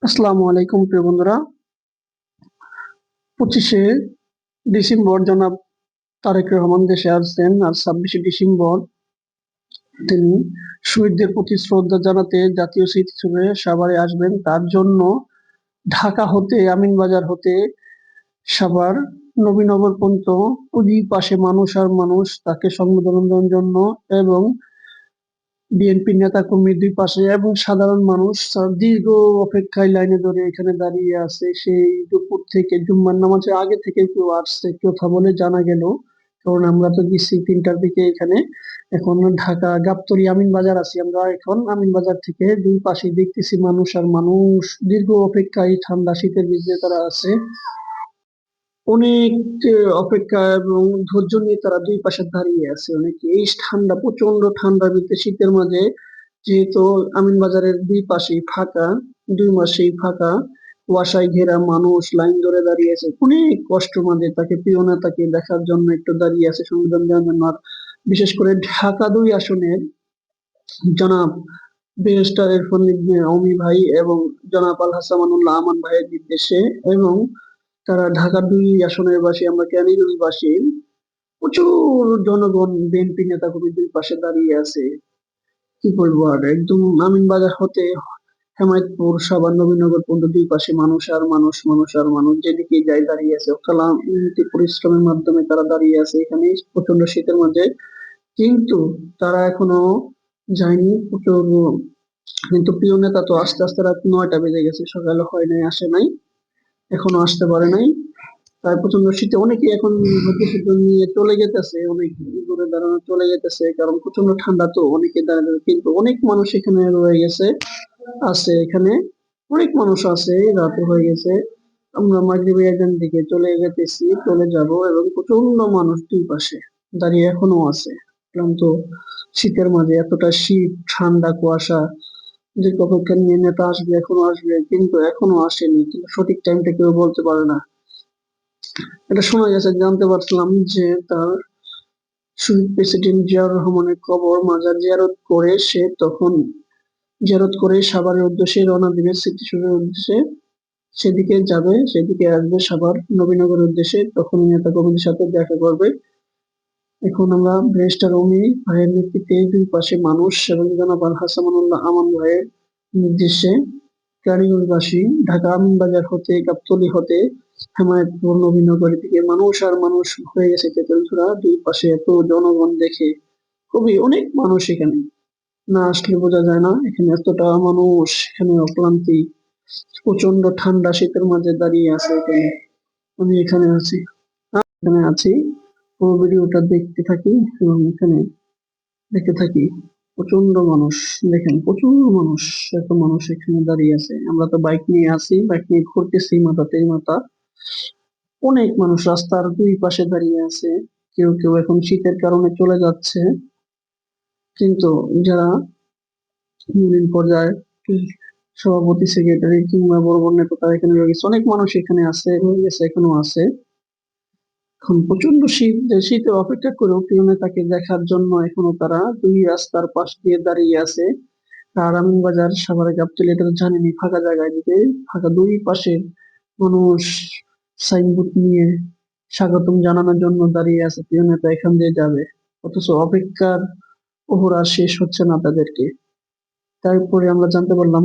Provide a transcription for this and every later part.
আসসালামু আলাইকুম প্রিয় বন্ধুরা। 25শে ডিসেম্বর জনাব তারেক রহমান দেশে আসছেন, আর 26শে ডিসেম্বর তিনি শহীদদের প্রতি শ্রদ্ধা জানাতে জাতীয় স্মৃতিসৌধে সাভারে আসবেন। তার জন্য ঢাকা হতে, আমিনবাজার হতে সাভার নবীনগর পর্যন্ত দুই পাশে মানুষ আর মানুষ তাকে সংবর্ধনার জন্য, এবং বিএনপি নেতা কর্মীর দুই পাশে এবং সাধারণ মানুষ দীর্ঘ অপেক্ষায় লাইনে ধরে এখানে দাঁড়িয়ে আছে। সেই দুপুর থেকে জুম্মার নামাজের আগে থেকে কেউ আসছে কথা বলে জানা গেল, কারণ আমরা তো গেছি 3টার দিকে এখানে। এখন ঢাকা গাবতলী আমিনবাজার আছি আমরা এখন। আমিনবাজার থেকে দুই পাশে দেখতেছি মানুষ আর মানুষ, দীর্ঘ অপেক্ষায় ঠান্ডা শীতের ভিতরে তারা আছে। অনেক অপেক্ষা এবং ধৈর্য নিয়ে তারা দুই পাশে দাঁড়িয়ে আছে। অনেকে এই ঠান্ডা, প্রচন্ড ঠান্ডার ভিতরে শীতের মাঝে, যেহেতু আমিনবাজারের দুই পাশেই ফাঁকা, 2 মাসেই ফাঁকা, কুয়াশায় ঘেরা মানুষ লাইন ধরে দাঁড়িয়ে আছে অনেক কষ্ট মাঝে। তাকে প্রিয় নেতাকে দেখার জন্য একটু দাঁড়িয়ে আছে, সংবিধান দেওয়ার জন্য। আর বিশেষ করে ঢাকা 2 আসনের জনাব ব্যারিস্টার ইরফান ইবনে অমি ভাই এবং জনাব আল হাসামানুল্লাহ আমান ভাইয়ের নির্দেশে, এবং তারা ঢাকা 2 আসনের বাসী, আমরা ক্যানিগঞ্জ বাসী, প্রচুর জনগণ বিএনপি নেতাকর্মী দুই পাশে দাঁড়িয়ে আছে। কি বলবো আর, একদম আমিনবাজার হতে হেমায়েতপুর, সাভার, নবীনগর পর্যন্ত দুই পাশে মানুষ আর মানুষ, মানুষ আর মানুষ, যেদিকে যায় দাঁড়িয়ে আছে। অক্লান্ত পরিশ্রমের মাধ্যমে তারা দাঁড়িয়ে আছে এখানে প্রচন্ড শীতের মধ্যে। কিন্তু তারা এখনো যায়নি। প্রচুর কিন্তু প্রিয় নেতা তো আস্তে আস্তে রাত 9টা বেজে গেছে, সকালে হয় নাই, আসে নাই, এখনো আসতে পারে নাই। তার প্রচন্ড শীতে অনেকে এখন নিয়ে চলে যেতেছে, অনেক দূরে দাঁড়ানো চলে যেতেছে, কারণ প্রচন্ড ঠান্ডা তো অনেকে দাঁড়ানো। কিন্তু অনেক মানুষ এখানে রয়ে গেছে, আছে এখানে, অনেক মানুষ আছে। রাতে হয়ে গেছে, আমরা মাগরিবের আজান দিকে চলে যেতেছি, চলে যাব, এবং প্রচন্ড মানুষ দুই পাশে দাঁড়িয়ে এখনো আছে। ক্লান্ত শীতের মাঝে, এতটা শীত, ঠান্ডা, কুয়াশা, যে অপেক্ষা নিয়ে নেতা আসবে, এখনো আসবে, কিন্তু এখনো আসেনি। কিন্তু সঠিক টাইমটা কেউ বলতে পারে না। এটা শোনা গেছে, জানতে পারছিলাম যে তার শহীদ প্রেসিডেন্ট জিয়াউর রহমানের কবর মাজার জিয়ারত করে সাভারের উদ্দেশ্যে রওনা দিবে, স্মৃতিসৌধের উদ্দেশ্যে। সেদিকে যাবে, সেদিকে আসবে সাভার নবীনগরের উদ্দেশ্যে, তখন নেতা কর্মীদের সাথে দেখা করবে। এখন আমরা ব্যারিস্টার অমি ভাইয়ের নেতৃত্বে দুই পাশে মানুষ এবং জনাব আল হাসামানুল্লাহ আমান ভাইয়ের নির্দেশে কেরানীগঞ্জবাসী ঢাকা আমিনবাজার হতে, গাবতলী হতে হেমায়েতপুর, নবীনগরের দিকে মানুষ আর মানুষ হয়ে গেছে তেঁতুলছড়া। দুই পাশে এত জনগণ দেখে খুবই, অনেক মানুষ এখানে, না আসলে বোঝা যায় না এখানে এতটা মানুষ। এখানে অক্লান্তি, প্রচন্ড ঠান্ডা শীতের মাঝে দাঁড়িয়ে আছে এখানে। আমি এখানে আছি, পুরো ভিডিওটা দেখতে থাকি এবং এখানে দেখতে থাকি। প্রচন্ড মানুষ, দেখেন প্রচুর মানুষ, এত মানুষ এখানে দাঁড়িয়ে আছে। আমরা তো বাইক নিয়ে আছি, বাইক নিয়ে ঘুরতেছি মাথাতেই মাথা। অনেক মানুষ রাস্তার দুই পাশে দাঁড়িয়ে আছে। কেউ কেউ এখন শীতের কারণে চলে যাচ্ছে, কিন্তু যারা ইউনিয়ন পর্যায়ে সভাপতি, সেক্রেটারি কিংবা বড় বড় নেতা, তারা এখানে রয়ে গেছে। অনেক মানুষ এখানে আছে, রয়ে গেছে, এখনো আছে। এখন প্রচন্ড শীত, যে শীতে অপেক্ষা করেও প্রিয় নেতাকে দেখার জন্য এখনো তারা দুই রাস্তার পাশ দিয়ে দাঁড়িয়ে আছে। আর আমিনবাজার, সাভারে, গাবতলী, এটা তো জানেনই, ফাঁকা জায়গায় দিকে ফাঁকা দুই পাশে মানুষ সাইনবোর্ড নিয়ে স্বাগতম জানানোর জন্য দাঁড়িয়ে আছে। প্রিয় নেতা এখান দিয়ে যাবে, অথচ অপেক্ষার ওহরা শেষ হচ্ছে না তাদেরকে। তারপরে আমরা জানতে পারলাম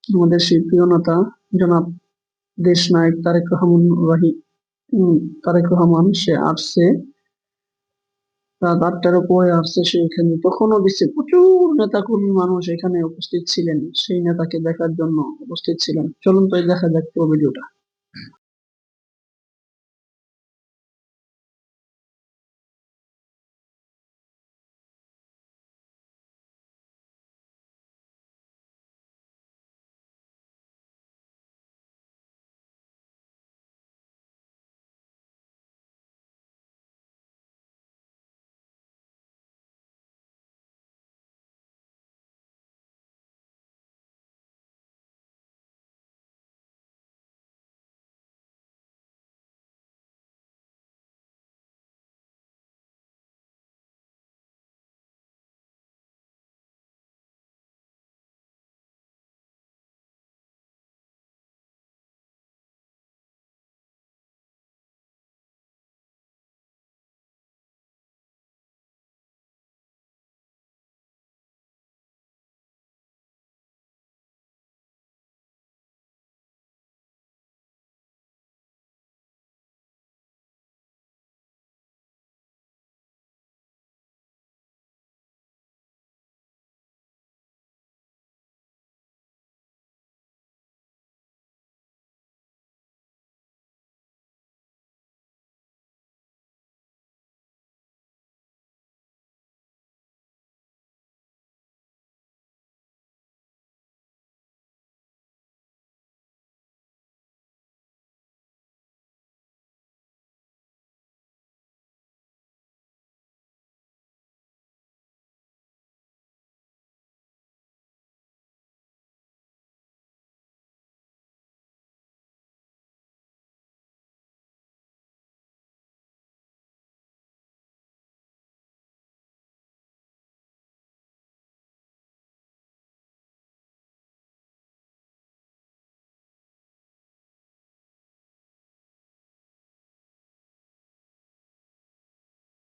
আমাদের সেই প্রিয় নেতা জনাব দেশ নায়ক তারেক রহমান সে আসছে, রাত 8টার উপরে আসছে সে এখানে। তখনও দেখছি প্রচুর নেতাকর্মী মানুষ এখানে উপস্থিত ছিলেন, সেই নেতাকে দেখার জন্য উপস্থিত ছিলেন। চলুন তো দেখা যাক পুরো ভিডিওটা।